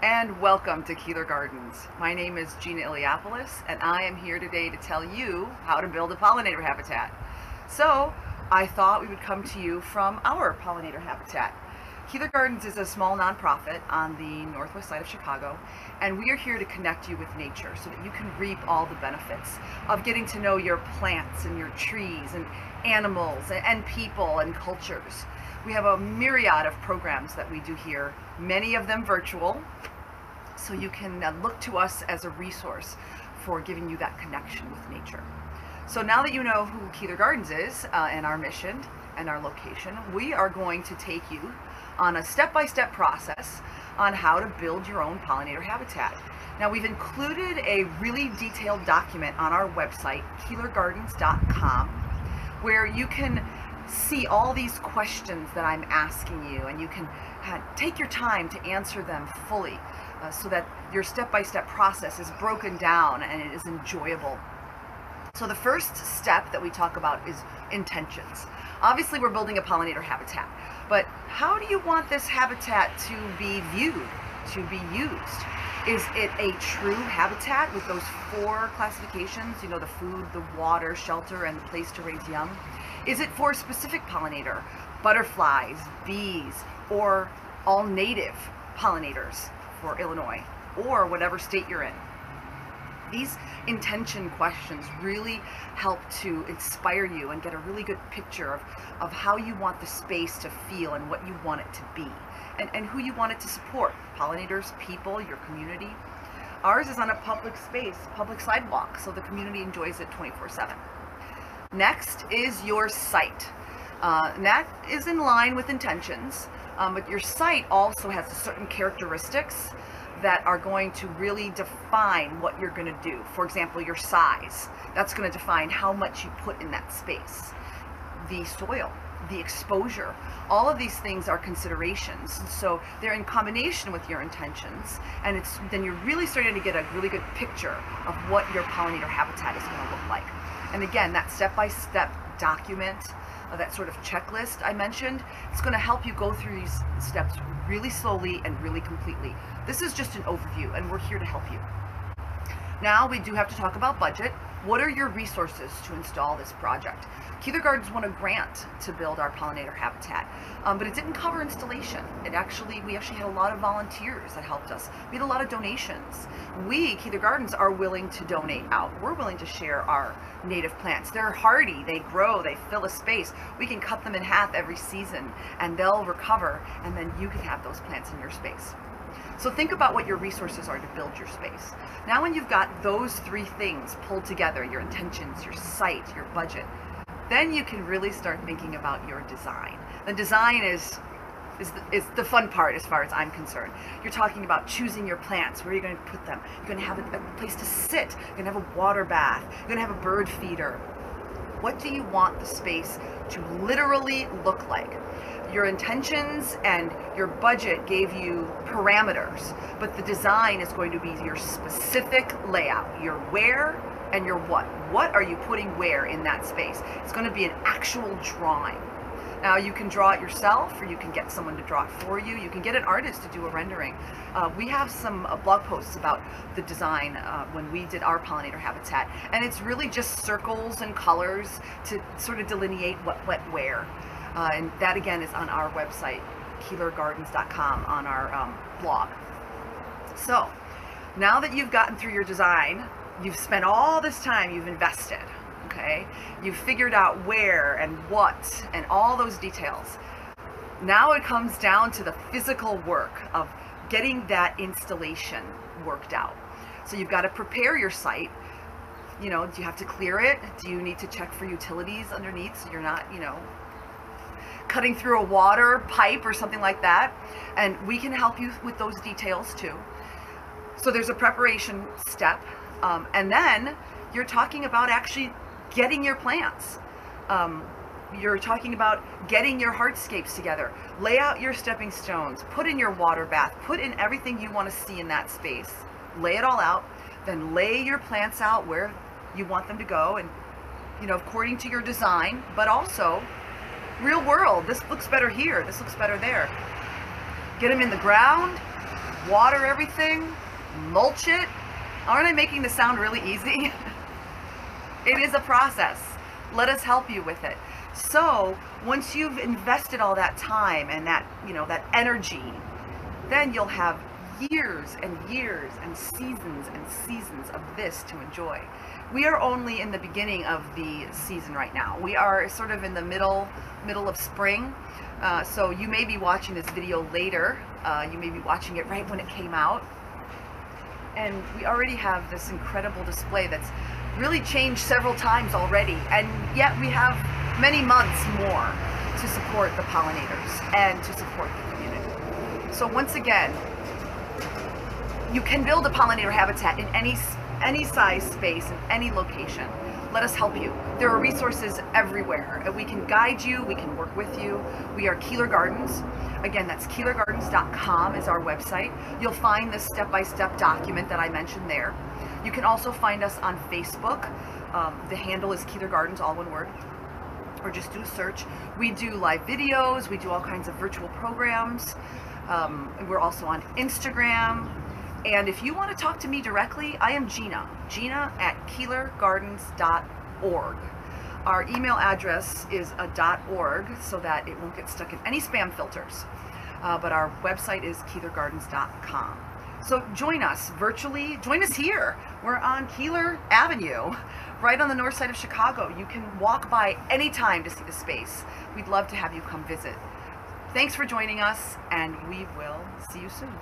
And welcome to Keeler Gardens. My name is Gina Iliopoulos, and I am here today to tell you how to build a pollinator habitat. So I thought we would come to you from our pollinator habitat. Keeler Gardens is a small nonprofit on the northwest side of Chicago, and we are here to connect you with nature so that you can reap all the benefits of getting to know your plants and your trees and animals and people and cultures. We have a myriad of programs that we do here, many of them virtual, so you can look to us as a resource for giving you that connection with nature. So now that you know who Keeler Gardens is and our mission and our location, we are going to take you on a step-by-step process on how to build your own pollinator habitat. Now, we've included a really detailed document on our website, keelergardens.com, where you can see all these questions that I'm asking you, and you can take your time to answer them fully so that your step-by-step process is broken down and it is enjoyable. So the first step that we talk about is intentions. Obviously, we're building a pollinator habitat, but how do you want this habitat to be viewed, to be used? Is it a true habitat with those 4 classifications, you know, the food, the water, shelter, and the place to raise young? Is it for a specific pollinator, butterflies, bees, or all native pollinators for Illinois, or whatever state you're in? These intention questions really help to inspire you and get a really good picture of how you want the space to feel and what you want it to be, and who you want it to support, pollinators, people, your community. Ours is on a public space, public sidewalk, so the community enjoys it 24/7. Next is your site. And that is in line with intentions, but your site also has certain characteristics that are going to really define what you're going to do. For example, your size. That's going to define how much you put in that space. The soil, the exposure, all of these things are considerations. So they're in combination with your intentions, and then you're really starting to get a really good picture of what your pollinator habitat is going to look like. And again, that step-by-step document, that sort of checklist I mentioned, it's going to help you go through these steps really slowly and really completely. This is just an overview, and we're here to help you. Now we do have to talk about budget. What are your resources to install this project? Keeler Gardens won a grant to build our pollinator habitat, but it didn't cover installation. We actually had a lot of volunteers that helped us. We had a lot of donations. We, Keeler Gardens, are willing to donate out. We're willing to share our native plants. They're hardy, they grow, they fill a space. We can cut them in half every season and they'll recover, and then you can have those plants in your space. So think about what your resources are to build your space. Now when you've got those 3 things pulled together, your intentions, your site, your budget, then you can really start thinking about your design. The design is the fun part as far as I'm concerned. You're talking about choosing your plants. Where are you going to put them? You're going to have a place to sit. You're going to have a water bath. You're going to have a bird feeder. What do you want the space to literally look like? Your intentions and your budget gave you parameters, but the design is going to be your specific layout, your where and your what. What are you putting where in that space? It's going to be an actual drawing. Now you can draw it yourself, or you can get someone to draw it for you. You can get an artist to do a rendering. We have some blog posts about the design when we did our pollinator habitat, and it's really just circles and colors to sort of delineate what went where. And that again is on our website, keelergardens.com, on our blog. So now that you've gotten through your design, you've spent all this time, you've invested, okay? You've figured out where and what and all those details. Now it comes down to the physical work of getting that installation worked out. So you've got to prepare your site. You know, do you have to clear it? Do you need to check for utilities underneath so you're not, cutting through a water pipe or something like that? And we can help you with those details too. So there's a preparation step, and then you're talking about actually getting your plants. You're talking about getting your hardscapes together. Lay out your stepping stones, put in your water bath, put in everything you want to see in that space. Lay it all out, then lay your plants out where you want them to go, and according to your design, but also real world. This looks better here, this looks better there. Get them in the ground, water everything, mulch it. Aren't I making this sound really easy? It is a process. Let us help you with it. So once you've invested all that time and that, that energy, then you'll have years and years and seasons of this to enjoy. We are only in the beginning of the season right now. We are sort of in the middle of spring. So you may be watching this video later. You may be watching it right when it came out. And we already have this incredible display that's really changed several times already. And yet we have many months more to support the pollinators and to support the community. So once again, you can build a pollinator habitat in any size space, in any location. Let us help you. There are resources everywhere. We can guide you, we can work with you. We are Keeler Gardens. Again, that's keelergardens.com is our website. You'll find the step-by-step document that I mentioned there. You can also find us on Facebook. The handle is Keeler Gardens, all one word, or just do a search. We do live videos, we do all kinds of virtual programs. We're also on Instagram. And if you want to talk to me directly, I am Gina at keelergardens.org. Our email address is a .org so that it won't get stuck in any spam filters. But our website is keelergardens.com. So join us virtually. Join us here. We're on Keeler Avenue, right on the north side of Chicago. You can walk by anytime to see the space. We'd love to have you come visit. Thanks for joining us, and we will see you soon.